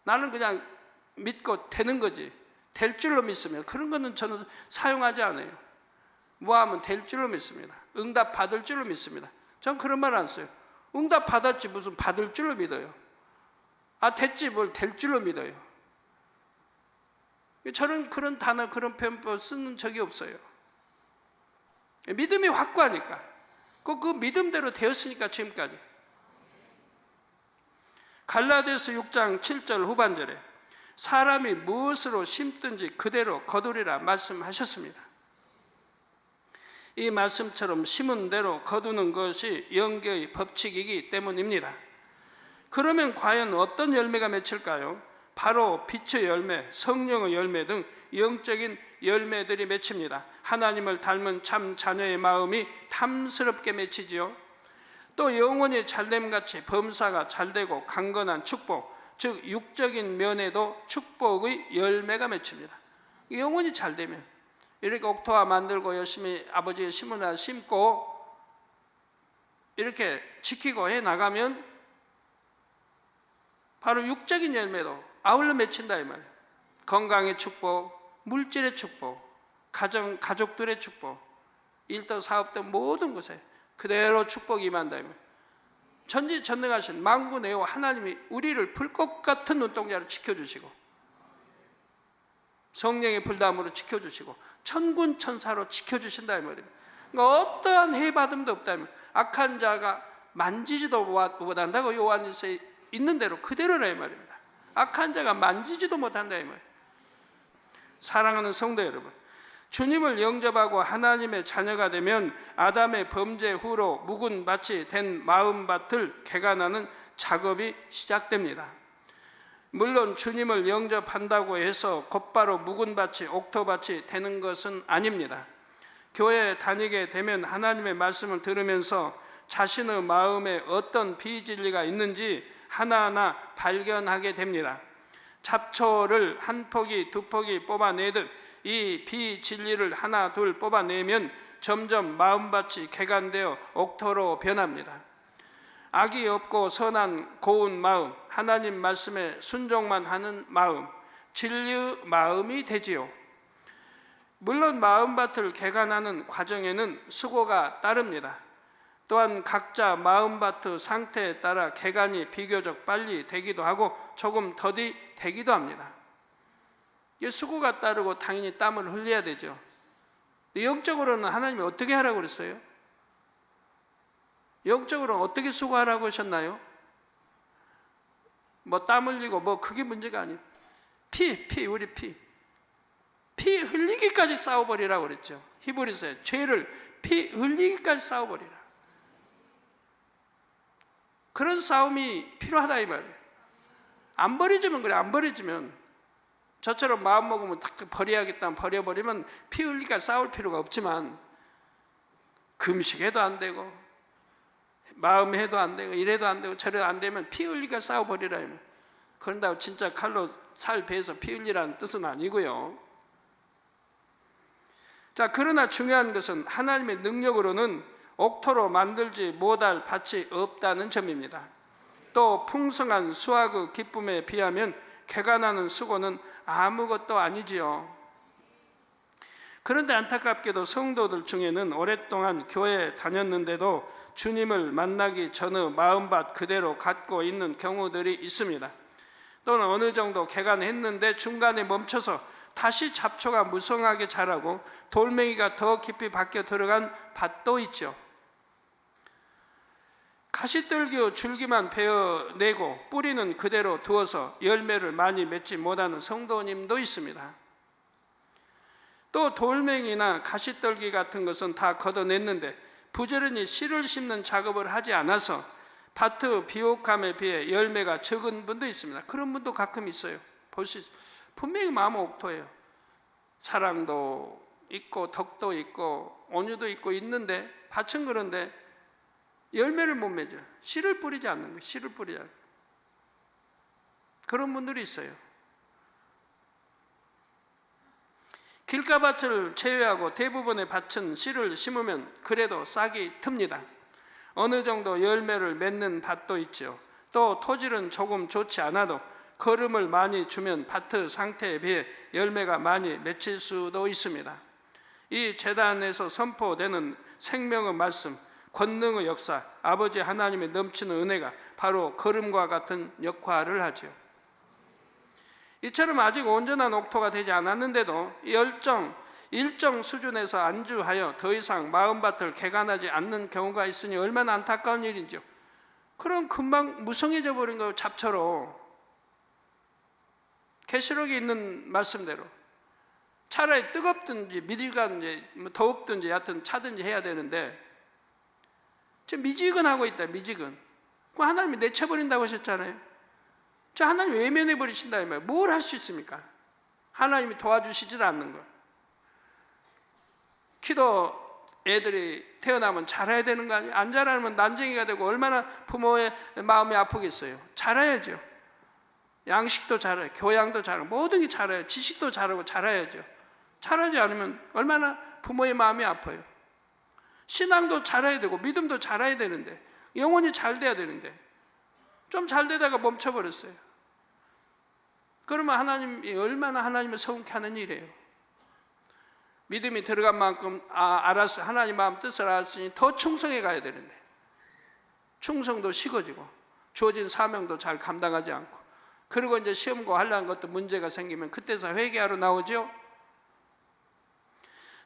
나는 그냥 믿고 되는 거지. 될 줄로 믿습니다. 그런 거는 저는 사용하지 않아요. 뭐하면 될 줄로 믿습니다. 응답 받을 줄로 믿습니다. 전 그런 말 안 써요. 응답 받았지 무슨 받을 줄로 믿어요. 됐지 뭘 될 줄로 믿어요. 저는 그런 단어 그런 표현법 쓰는 적이 없어요. 믿음이 확고하니까 그 믿음대로 되었으니까 지금까지. 갈라디아서 6장 7절 후반절에 사람이 무엇으로 심든지 그대로 거두리라 말씀하셨습니다. 이 말씀처럼 심은 대로 거두는 것이 영계의 법칙이기 때문입니다. 그러면 과연 어떤 열매가 맺힐까요? 바로 빛의 열매, 성령의 열매 등 영적인 열매들이 맺힙니다. 하나님을 닮은 참 자녀의 마음이 탐스럽게 맺히지요. 또 영혼이 잘됨같이 범사가 잘되고 강건한 축복, 즉 육적인 면에도 축복의 열매가 맺힙니다. 영혼이 잘되면 이렇게 옥토화 만들고 열심히 아버지의 심으나 심고 이렇게 지키고 해나가면 바로 육적인 열매도 아울러 맺힌다 이 말이에요. 건강의 축복, 물질의 축복, 가족들의 축복, 일도 사업도 모든 것에 그대로 축복이 임한다 이 말이에요. 전지전능하신 만군의 하나님이 우리를 불꽃 같은 눈동자로 지켜주시고 성령의 불담으로 지켜주시고 천군 천사로 지켜주신다 이 말입니다. 그러니까 어떠한 해받음도 없다 이 말이에요. 악한 자가 만지지도 못한다고 요한일서에 있는 대로 그대로라 이 말입니다. 악한 자가 만지지도 못한다 이 말이에요. 사랑하는 성도 여러분, 주님을 영접하고 하나님의 자녀가 되면 아담의 범죄 후로 묵은 밭이 된 마음밭을 개간하는 작업이 시작됩니다. 물론 주님을 영접한다고 해서 곧바로 묵은 밭이 옥토밭이 되는 것은 아닙니다. 교회에 다니게 되면 하나님의 말씀을 들으면서 자신의 마음에 어떤 비진리가 있는지 하나하나 발견하게 됩니다. 잡초를 한 포기 두 포기 뽑아내듯 이 비진리를 하나 둘 뽑아내면 점점 마음밭이 개간되어 옥토로 변합니다. 악이 없고 선한 고운 마음, 하나님 말씀에 순종만 하는 마음, 진리의 마음이 되지요. 물론 마음밭을 개간하는 과정에는 수고가 따릅니다. 또한 각자 마음밭의 상태에 따라 개간이 비교적 빨리 되기도 하고 조금 더디 되기도 합니다. 수고가 따르고 당연히 땀을 흘려야 되죠. 영적으로는 하나님이 어떻게 하라고 그랬어요? 영적으로는 어떻게 수고하라고 하셨나요? 뭐 땀 흘리고 뭐 그게 문제가 아니에요. 우리 피 흘리기까지 싸워버리라고 그랬죠. 히브리서에 죄를 피 흘리기까지 싸워버리라. 그런 싸움이 필요하다 이 말이에요. 안 버려지면 그래. 안 버려지면 저처럼 마음 먹으면 딱 버려야겠다 버려버리면 피 흘리기까지 싸울 필요가 없지만 금식해도 안 되고 마음 해도 안 되고 이래도 안 되고 저래도 안 되면 피 흘리기까지 싸워버리라. 그런다고 진짜 칼로 살 베어서 피 흘리라는 뜻은 아니고요. 자, 그러나 중요한 것은 하나님의 능력으로는 옥토로 만들지 못할 밭이 없다는 점입니다. 또 풍성한 수확의 기쁨에 비하면 개간하는 수고는 아무것도 아니지요. 그런데 안타깝게도 성도들 중에는 오랫동안 교회에 다녔는데도 주님을 만나기 전의 마음밭 그대로 갖고 있는 경우들이 있습니다. 또는 어느 정도 개간했는데 중간에 멈춰서 다시 잡초가 무성하게 자라고 돌멩이가 더 깊이 박혀 들어간 밭도 있죠. 가시떨기의 줄기만 베어내고 뿌리는 그대로 두어서 열매를 많이 맺지 못하는 성도님도 있습니다. 또 돌멩이나 가시떨기 같은 것은 다 걷어냈는데 부지런히 씨를 심는 작업을 하지 않아서 밭의 비옥함에 비해 열매가 적은 분도 있습니다. 그런 분도 가끔 있어요. 볼 수 있어요. 분명히 마음은 옥토예요. 사랑도 있고 덕도 있고 온유도 있고 있는데 밭은 그런데 열매를 못 맺어요. 씨를 뿌리지 않는 거예요. 씨를 뿌리지 않는 거예요. 그런 분들이 있어요. 길가밭을 제외하고 대부분의 밭은 씨를 심으면 그래도 싹이 틉니다. 어느 정도 열매를 맺는 밭도 있죠. 또 토질은 조금 좋지 않아도 거름을 많이 주면 밭의 상태에 비해 열매가 많이 맺힐 수도 있습니다. 이 제단에서 선포되는 생명의 말씀, 권능의 역사, 아버지 하나님의 넘치는 은혜가 바로 거름과 같은 역할을 하죠. 이처럼 아직 온전한 옥토가 되지 않았는데도 일정 수준에서 안주하여 더 이상 마음밭을 개간하지 않는 경우가 있으니 얼마나 안타까운 일인지요. 그럼 금방 무성해져 버린 거예요. 잡초로. 계시록에 있는 말씀대로 차라리 뜨겁든지 미지근지 더웁든지 하여튼 차든지 해야 되는데 지금 미지근하고 있다. 미지근. 그 하나님이 내쳐버린다고 하셨잖아요. 저 하나님 외면해 버리신다 이 말이에요. 뭘 할 수 있습니까? 하나님이 도와주시질 않는 걸. 키도 애들이 태어나면 자라야 되는 거 아니에요? 안 자라면 난쟁이가 되고 얼마나 부모의 마음이 아프겠어요. 자라야죠. 양식도 자라요. 교양도 자라고 모든 게 자라요. 지식도 자라고 자라야죠. 자라지 않으면 얼마나 부모의 마음이 아파요. 신앙도 자라야 되고 믿음도 자라야 되는데 영혼이 잘 돼야 되는데 좀 잘 되다가 멈춰버렸어요. 그러면 하나님이 얼마나 하나님을 서운케 하는 일이에요. 믿음이 들어간 만큼 알았어, 하나님 마음 뜻을 알았으니 더 충성해 가야 되는데 충성도 식어지고 주어진 사명도 잘 감당하지 않고, 그리고 이제 시험고 하려는 것도 문제가 생기면 그때서 회개하러 나오죠.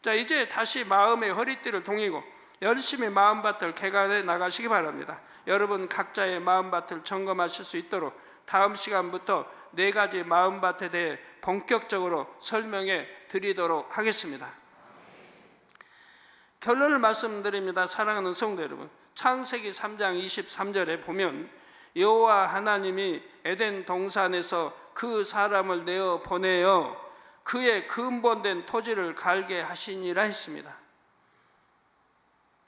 자, 이제 다시 마음의 허리띠를 동이고 열심히 마음밭을 개간해 나가시기 바랍니다. 여러분 각자의 마음밭을 점검하실 수 있도록 다음 시간부터 4가지 마음밭에 대해 본격적으로 설명해 드리도록 하겠습니다. 결론을 말씀드립니다. 사랑하는 성도 여러분, 창세기 3장 23절에 보면 여호와 하나님이 에덴 동산에서 그 사람을 내어 보내어 그의 근본된 토지를 갈게 하시니라 했습니다.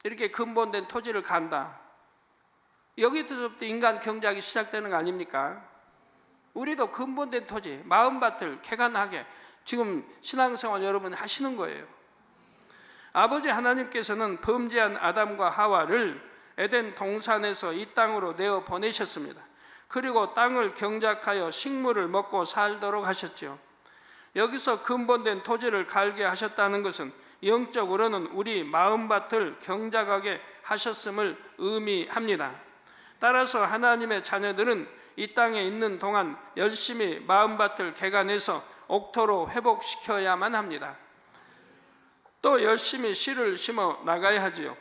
이렇게 근본된 토지를 간다. 여기서부터 인간 경작이 시작되는 거 아닙니까? 우리도 근본된 토지, 마음밭을 개간하게 지금 신앙생활 여러분 하시는 거예요. 아버지 하나님께서는 범죄한 아담과 하와를 에덴 동산에서 이 땅으로 내어 보내셨습니다. 그리고 땅을 경작하여 식물을 먹고 살도록 하셨죠. 여기서 근본된 토지를 갈게 하셨다는 것은 영적으로는 우리 마음밭을 경작하게 하셨음을 의미합니다. 따라서 하나님의 자녀들은 이 땅에 있는 동안 열심히 마음밭을 개간해서 옥토로 회복시켜야만 합니다. 또 열심히 씨를 심어 나가야 하지요.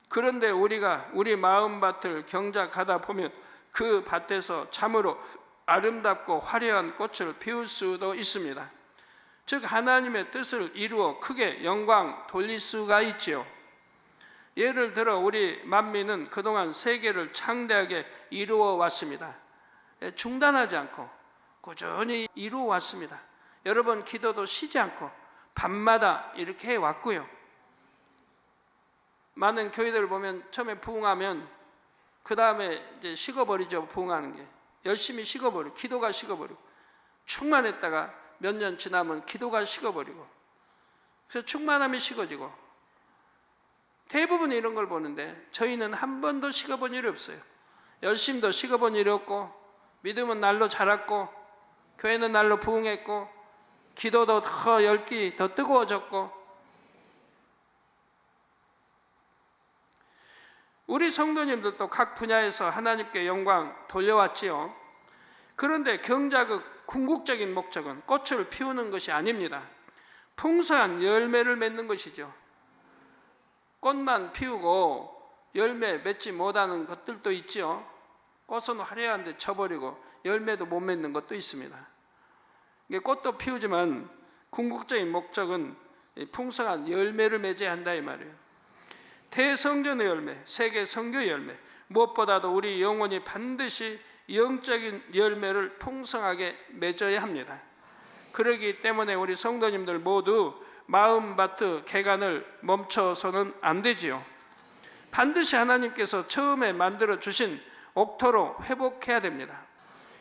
그런데 우리가 우리 마음밭을 경작하다 보면 그 밭에서 참으로 아름답고 화려한 꽃을 피울 수도 있습니다. 즉 하나님의 뜻을 이루어 크게 영광 돌릴 수가 있지요. 예를 들어 우리 만민은 그동안 세계를 창대하게 이루어 왔습니다. 중단하지 않고 꾸준히 이루어 왔습니다. 여러분 기도도 쉬지 않고 밤마다 이렇게 해왔고요. 많은 교회들 보면 처음에 부흥하면 그 다음에 이제 식어버리죠. 부흥하는 게 열심히 식어버리고 기도가 식어버리고 충만했다가 몇 년 지나면 기도가 식어버리고 그래서 충만함이 식어지고 대부분 이런 걸 보는데 저희는 한 번도 식어본 일이 없어요. 열심도 식어본 일이 없고 믿음은 날로 자랐고 교회는 날로 부흥했고 기도도 더 열기 더 뜨거워졌고 우리 성도님들도 각 분야에서 하나님께 영광 돌려왔지요. 그런데 경작의 궁극적인 목적은 꽃을 피우는 것이 아닙니다. 풍성한 열매를 맺는 것이죠. 꽃만 피우고 열매 맺지 못하는 것들도 있죠. 꽃은 화려한데 쳐버리고 열매도 못 맺는 것도 있습니다. 꽃도 피우지만 궁극적인 목적은 풍성한 열매를 맺어야 한다 이 말이에요. 대성전의 열매, 세계 선교의 열매, 무엇보다도 우리 영혼이 반드시 영적인 열매를 풍성하게 맺어야 합니다. 그렇기 때문에 우리 성도님들 모두 마음밭 개간을 멈춰서는 안 되지요. 반드시 하나님께서 처음에 만들어 주신 옥토로 회복해야 됩니다.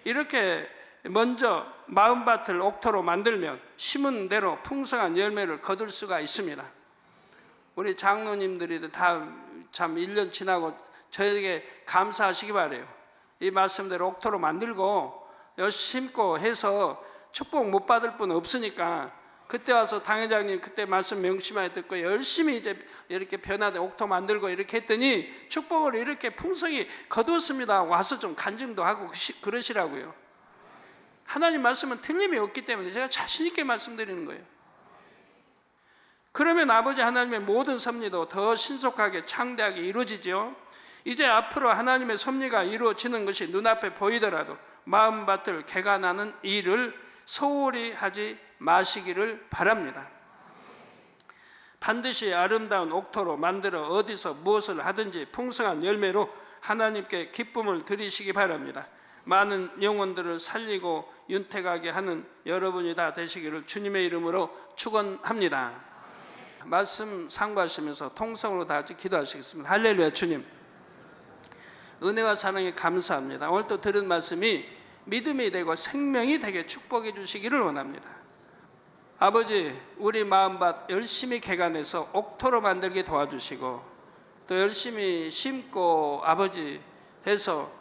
이렇게 먼저 마음밭을 옥토로 만들면 심은 대로 풍성한 열매를 거둘 수가 있습니다. 우리 장로님들이 다 참 1년 지나고 저에게 감사하시기 바라요. 이 말씀대로 옥토로 만들고 열심히 심고 해서 축복 못 받을 분 없으니까 그때 와서 당회장님 그때 말씀 명심하게 듣고 열심히 이제 이렇게 변화된 옥토 만들고 이렇게 했더니 축복을 이렇게 풍성히 거두었습니다. 와서 좀 간증도 하고 그러시라고요. 하나님 말씀은 틀림이 없기 때문에 제가 자신 있게 말씀드리는 거예요. 그러면 아버지 하나님의 모든 섭리도 더 신속하게 창대하게 이루어지죠. 이제 앞으로 하나님의 섭리가 이루어지는 것이 눈앞에 보이더라도 마음밭을 개간하는 일을 소홀히 하지 마시기를 바랍니다. 반드시 아름다운 옥토로 만들어 어디서 무엇을 하든지 풍성한 열매로 하나님께 기쁨을 드리시기 바랍니다. 많은 영혼들을 살리고 윤택하게 하는 여러분이 다 되시기를 주님의 이름으로 축원합니다. 말씀 상고하시면서 통성으로 다 같이 기도하시겠습니다. 할렐루야. 주님 은혜와 사랑에 감사합니다. 오늘 또 들은 말씀이 믿음이 되고 생명이 되게 축복해 주시기를 원합니다. 아버지 우리 마음밭 열심히 개간해서 옥토로 만들게 도와주시고 또 열심히 심고 아버지 해서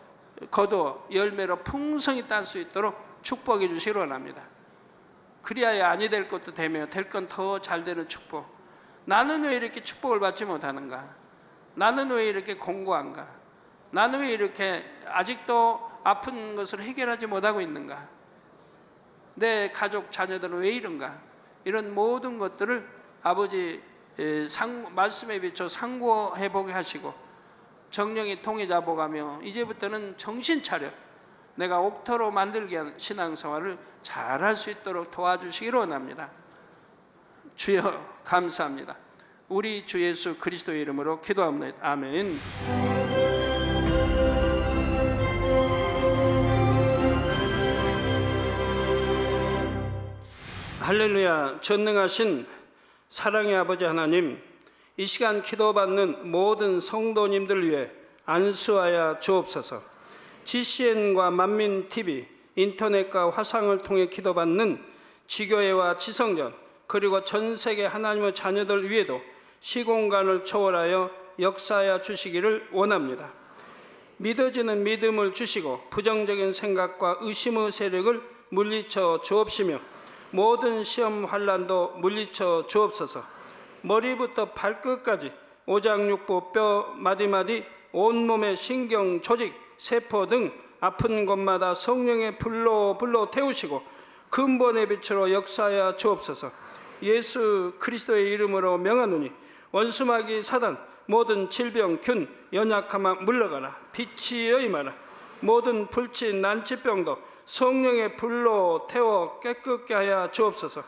거두 열매로 풍성히 딸 수 있도록 축복해 주시기 원합니다. 그리하여 아니 될 것도 되며 될 건 더 잘 되는 축복. 나는 왜 이렇게 축복을 받지 못하는가? 나는 왜 이렇게 공고한가? 나는 왜 이렇게 아직도 아픈 것을 해결하지 못하고 있는가? 내 가족 자녀들은 왜 이런가? 이런 모든 것들을 아버지 말씀에 비춰 상고해보게 하시고 정령이 통해 잡아가며 이제부터는 정신 차려 내가 옥토로 만들게 한 신앙생활을 잘할 수 있도록 도와주시기를 원합니다. 주여 감사합니다. 우리 주 예수 그리스도의 이름으로 기도합니다. 아멘. 할렐루야. 전능하신 사랑의 아버지 하나님, 이 시간 기도받는 모든 성도님들 위해 안수하여 주옵소서. GCN과 만민TV, 인터넷과 화상을 통해 기도받는 지교회와 지성전, 그리고 전 세계 하나님의 자녀들 위에도 시공간을 초월하여 역사하여 주시기를 원합니다. 믿어지는 믿음을 주시고 부정적인 생각과 의심의 세력을 물리쳐 주옵시며 모든 시험 환난도 물리쳐 주옵소서. 머리부터 발끝까지 오장육부 뼈 마디마디 온몸의 신경 조직 세포 등 아픈 곳마다 성령의 불로 태우시고 근본의 빛으로 역사하여 주옵소서. 예수 그리스도의 이름으로 명하노니 원수마귀 사단 모든 질병 균 연약함아 물러가라. 빛이 임하라. 모든 불치 난치병도 성령의 불로 태워 깨끗게 하여 주옵소서.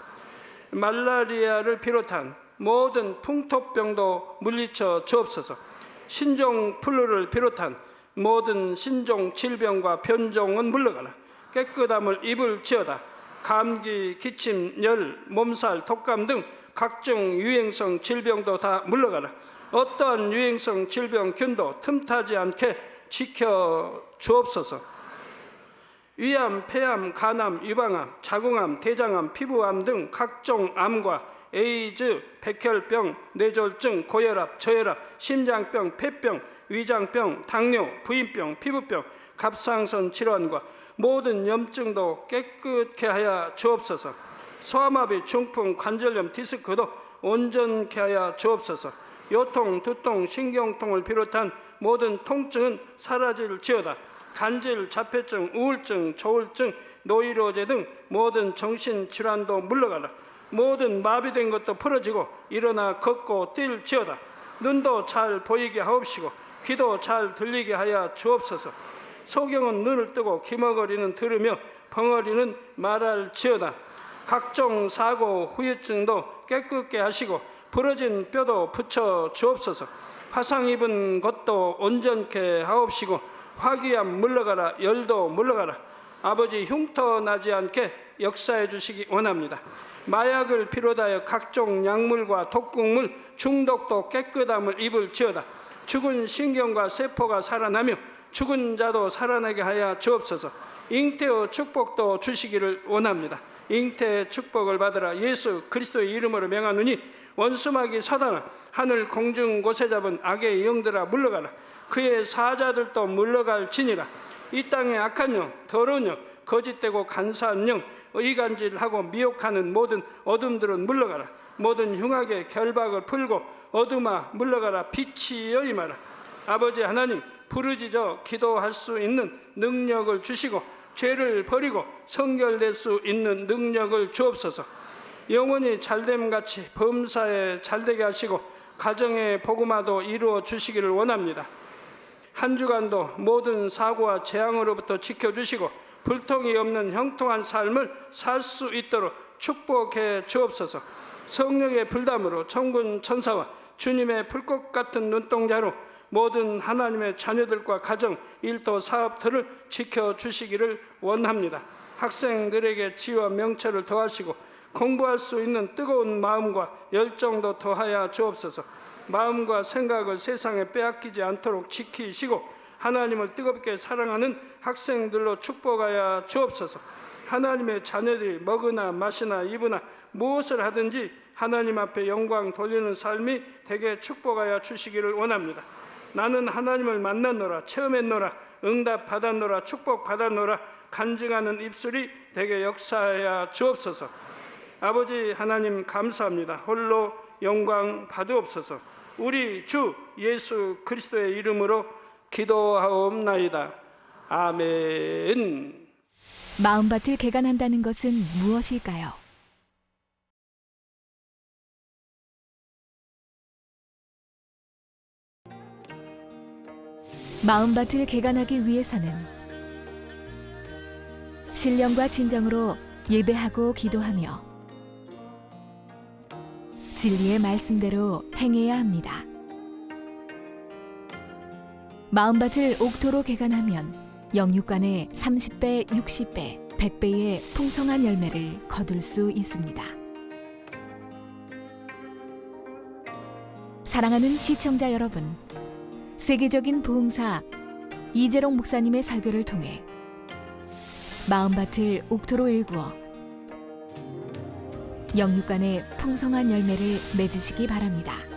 말라리아를 비롯한 모든 풍토병도 물리쳐 주옵소서. 신종 플루를 비롯한 모든 신종 질병과 변종은 물러가라. 깨끗함을 입을지어다. 감기, 기침, 열, 몸살, 독감 등 각종 유행성 질병도 다 물러가라. 어떠한 유행성 질병 균도 틈타지 않게 지켜 주옵소서. 위암, 폐암, 간암, 유방암, 자궁암, 대장암, 피부암 등 각종 암과 에이즈, 백혈병, 뇌졸중, 고혈압, 저혈압, 심장병, 폐병, 위장병, 당뇨, 부인병, 피부병, 갑상선 질환과 모든 염증도 깨끗게 하여 주옵소서. 소아마비, 중풍, 관절염, 디스크도 온전케 하여 주옵소서. 요통, 두통, 신경통을 비롯한 모든 통증은 사라질지어다. 간질, 자폐증, 우울증, 조울증, 노이로제 등 모든 정신질환도 물러가라. 모든 마비된 것도 풀어지고 일어나 걷고 뛸지어다. 눈도 잘 보이게 하옵시고 귀도 잘 들리게 하여 주옵소서. 소경은 눈을 뜨고 기머거리는 들으며 벙어리는 말할지어다. 각종 사고, 후유증도 깨끗게 하시고 부러진 뼈도 붙여 주옵소서. 화상 입은 것도 온전케 하옵시고 화기암 물러가라. 열도 물러가라. 아버지 흉터 나지 않게 역사해 주시기 원합니다. 마약을 비롯하여 각종 약물과 독극물 중독도 깨끗함을 입을지어다. 죽은 신경과 세포가 살아나며 죽은 자도 살아나게 하여 주옵소서. 잉태의 축복도 주시기를 원합니다. 잉태의 축복을 받으라. 예수 그리스도의 이름으로 명하노니 원수마귀 사단아 하늘 공중 곳에 잡은 악의 영들아 물러가라. 그의 사자들도 물러갈지니라. 이 땅의 악한 영, 더러운 영, 거짓되고 간사한 영, 의간질하고 미혹하는 모든 어둠들은 물러가라. 모든 흉악의 결박을 풀고 어둠아 물러가라. 빛이 임하라. 아버지 하나님, 부르짖어 기도할 수 있는 능력을 주시고 죄를 버리고 성결될 수 있는 능력을 주옵소서. 영원히 잘됨같이 범사에 잘되게 하시고 가정의 복음화도 이루어 주시기를 원합니다. 한 주간도 모든 사고와 재앙으로부터 지켜주시고 불통이 없는 형통한 삶을 살 수 있도록 축복해 주옵소서. 성령의 불담으로 천군 천사와 주님의 불꽃 같은 눈동자로 모든 하나님의 자녀들과 가정, 일도, 사업들을 지켜주시기를 원합니다. 학생들에게 지혜와 명철을 더하시고 공부할 수 있는 뜨거운 마음과 열정도 더하여 주옵소서. 마음과 생각을 세상에 빼앗기지 않도록 지키시고 하나님을 뜨겁게 사랑하는 학생들로 축복하여 주옵소서. 하나님의 자녀들이 먹으나 마시나 입으나 무엇을 하든지 하나님 앞에 영광 돌리는 삶이 되게 축복하여 주시기를 원합니다. 나는 하나님을 만났노라, 체험했노라, 응답 받았노라, 축복 받았노라, 간증하는 입술이 되게 역사하여 주옵소서. 아버지 하나님 감사합니다. 홀로 영광 받으옵소서. 우리 주 예수 그리스도의 이름으로 기도하옵나이다. 아멘. 마음밭을 개간한다는 것은 무엇일까요? 마음밭을 개간하기 위해서는 신령과 진정으로 예배하고 기도하며 진리의 말씀대로 행해야 합니다. 마음밭을 옥토로 개간하면 영육간에 30배, 60배, 100배의 풍성한 열매를 거둘 수 있습니다. 사랑하는 시청자 여러분, 세계적인 부흥사 이재롱 목사님의 설교를 통해 마음밭을 옥토로 일구어 영육간의 풍성한 열매를 맺으시기 바랍니다.